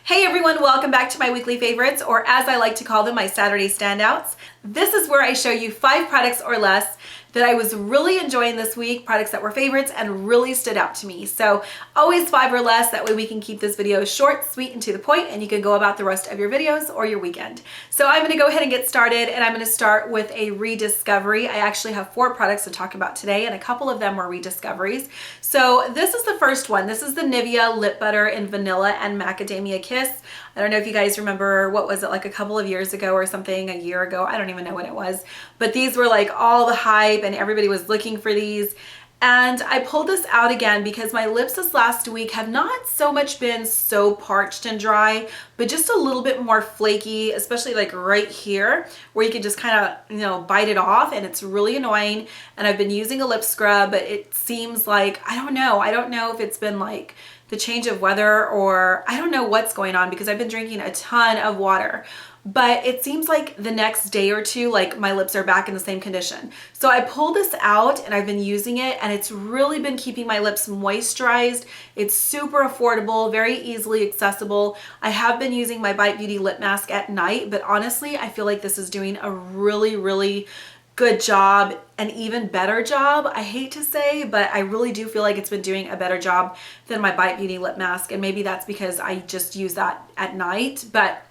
Hey everyone, welcome back to my weekly favorites, or as I like to call them, my Saturday standouts. This is where I show you 5 products or less that I was really enjoying this week, products that were favorites and really stood out to me. So always 5 or less, that way we can keep this video short, sweet, and to the point, and you can go about the rest of your videos or your weekend. So I'm gonna go ahead and get started, and I'm gonna start with a rediscovery. I actually have 4 products to talk about today, and a couple of them were rediscoveries. So this is the first one. This is the Nivea Lip Butter in Vanilla and Macadamia Kiss. I don't know if you guys remember, what was it, like a couple of years ago or something, a year ago, I don't even know when it was, but these were like all the hype and everybody was looking for these. And I pulled this out again because my lips this last week have not so much been so parched and dry, but just a little bit more flaky, especially like right here where you can just kind of, you know, bite it off, and it's really annoying. And I've been using a lip scrub, but it seems like, I don't know if it's been like the change of weather, or I don't know what's going on because I've been drinking a ton of water. But it seems like the next day or two, like my lips are back in the same condition. So I pulled this out and I've been using it, and it's really been keeping my lips moisturized. It's super affordable, very easily accessible. I have been using my Bite Beauty lip mask at night, but honestly, I feel like this is doing a really good job, an even better job, I hate to say, but I really do feel like it's been doing a better job than my Bite Beauty lip mask. And maybe that's because I just use that at night, but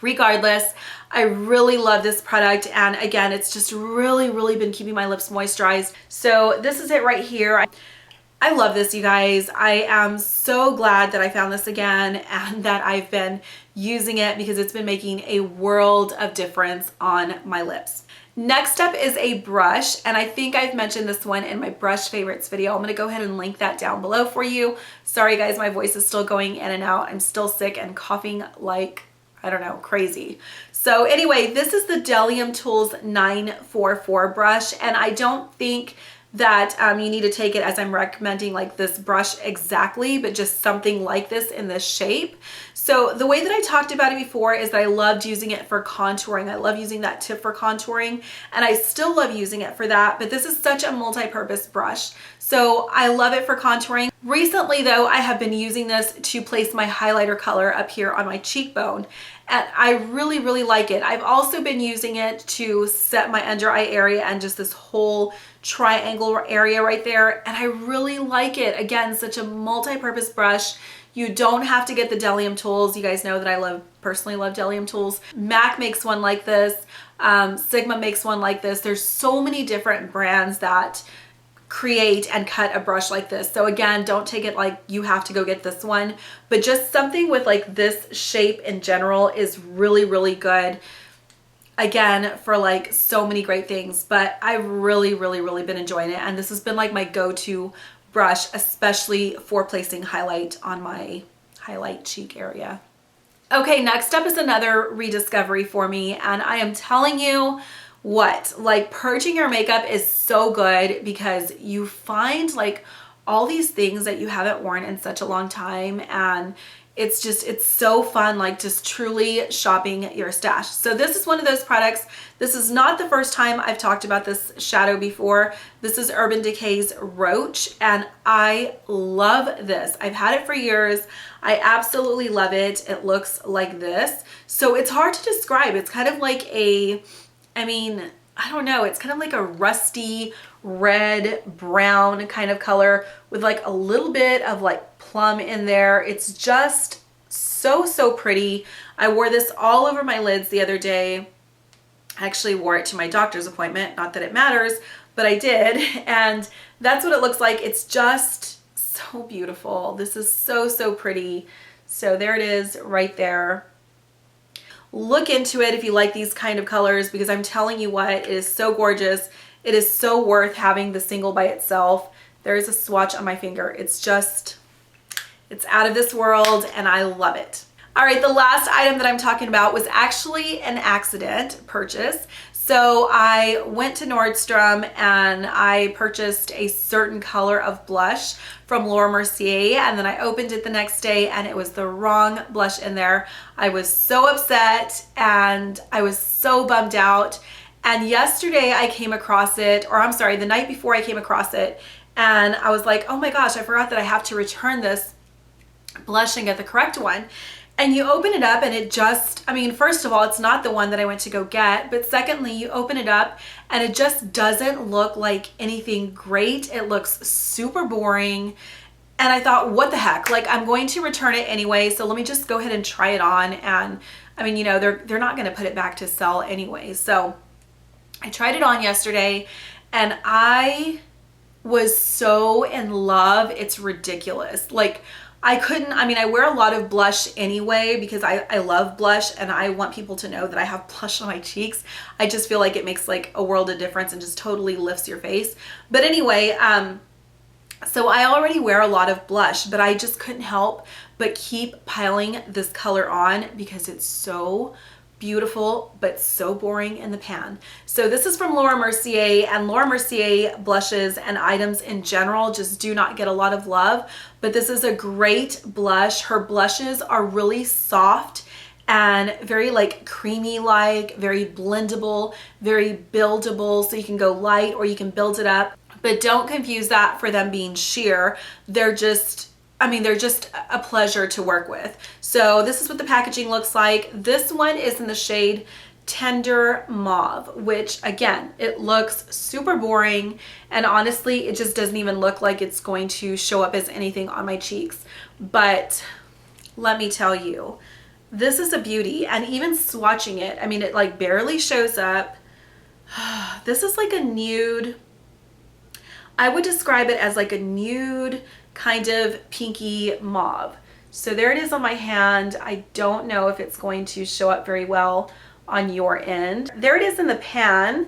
regardless, I really love this product, and again, it's just really been keeping my lips moisturized. So this is it right here. I love this, you guys. I am so glad that I found this again and that I've been using it because it's been making a world of difference on my lips. Next up is a brush, and I think I've mentioned this one in my brush favorites video. I'm gonna go ahead and link that down below for you. Sorry guys, my voice is still going in and out. I'm still sick and coughing like, I don't know, crazy. So anyway, this is the Dell Tools 944 brush, and I don't think that you need to take it as I'm recommending like this brush exactly, but just something like this in this shape. So the way that I talked about it before is that I loved using it for contouring. I love using that tip for contouring, and I still love using it for that, but this is such a multi-purpose brush. So I love it for contouring. Recently though, I have been using this to place my highlighter color up here on my cheekbone, and I really like it. I've also been using it to set my under eye area and just this whole triangle area right there, and I really like it. Again, such a multi-purpose brush. You don't have to get the Dell Tools. You guys know that I personally love Dell Tools. MAC makes one like this. Sigma makes one like this. There's so many different brands that create and cut a brush like this. So again, don't take it like you have to go get this one, but just something with like this shape in general is really good. Again, for like so many great things, but I've really been enjoying it, and this has been like my go-to brush, especially for placing highlight on my highlight cheek area. Okay, next up is another rediscovery for me, and I am telling you what, like, purging your makeup is so good because you find like all these things that you haven't worn in such a long time, and it's so fun, like just truly shopping your stash. So this is one of those products. This is not the first time I've talked about this shadow before. This is Urban Decay's Roach, and I love this. I've had it for years. I absolutely love it. It looks like this. So it's hard to describe. It's kind of like a, I don't know, it's kind of like a rusty red brown kind of color with like a little bit of like plum in there. It's just so pretty. I wore this all over my lids the other day. I actually wore it to my doctor's appointment, not that it matters, but I did, and that's what it looks like. It's just so beautiful. This is so pretty. So there it is right there. Look into it if you like these kind of colors, because I'm telling you what, it is so gorgeous. It is so worth having the single by itself. There is a swatch on my finger. It's out of this world, and I love it. All right, the last item that I'm talking about was actually an accident purchase. So I went to Nordstrom and I purchased a certain color of blush from Mercier, and then I opened it the next day and it was the wrong blush in there. I was so upset and I was so bummed out. And yesterday I came across it, or I'm sorry, the night before I came across it, and I was like, oh my gosh, I forgot that I have to return this blush and get the correct one. And you open it up and it just, I mean, first of all, it's not the one that I went to go get, but secondly, you open it up and it just doesn't look like anything great. It looks super boring. And I thought, what the heck? Like, I'm going to return it anyway, so let me just go ahead and try it on. And I mean, you know, they're not gonna put it back to sell anyway. So I tried it on yesterday and I was so in love. It's ridiculous. Like, I mean, I wear a lot of blush anyway because I love blush and I want people to know that I have blush on my cheeks. I just feel like it makes like a world of difference and just totally lifts your face. But anyway, so I already wear a lot of blush, but I just couldn't help but keep piling this color on because it's so beautiful, but so boring in the pan. So this is from Laura Mercier, and Laura Mercier blushes and items in general just do not get a lot of love, but this is a great blush. Her blushes are really soft and very like creamy, like very blendable, very buildable. So you can go light or you can build it up, but don't confuse that for them being sheer. They're just, I mean, they're just a pleasure to work with. So this is what the packaging looks like. This one is in the shade Tender Mauve, which again, it looks super boring. And honestly, it just doesn't even look like it's going to show up as anything on my cheeks. But let me tell you, this is a beauty. And even swatching it, I mean, it like barely shows up. This is like a nude. I would describe it as like a nude kind of pinky mauve. So there it is on my hand. I don't know if it's going to show up very well on your end. There it is in the pan.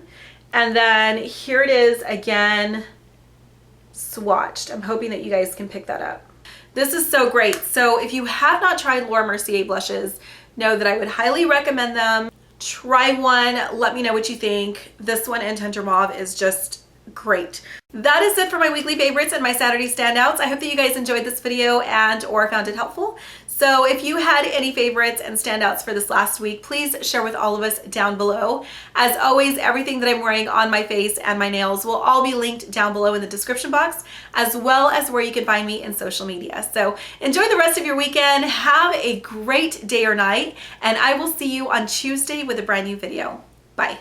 And then here it is again, swatched. I'm hoping that you guys can pick that up. This is so great. So if you have not tried Laura Mercier blushes, know that I would highly recommend them. Try one, let me know what you think. This one in Tender Mauve is just great. That is it for my weekly favorites and my Saturday standouts. I hope that you guys enjoyed this video and or found it helpful. So if you had any favorites and standouts for this last week, please share with all of us down below. As always, everything that I'm wearing on my face and my nails will all be linked down below in the description box, as well as where you can find me in social media. So enjoy the rest of your weekend. Have a great day or night, and I will see you on Tuesday with a brand new video. Bye.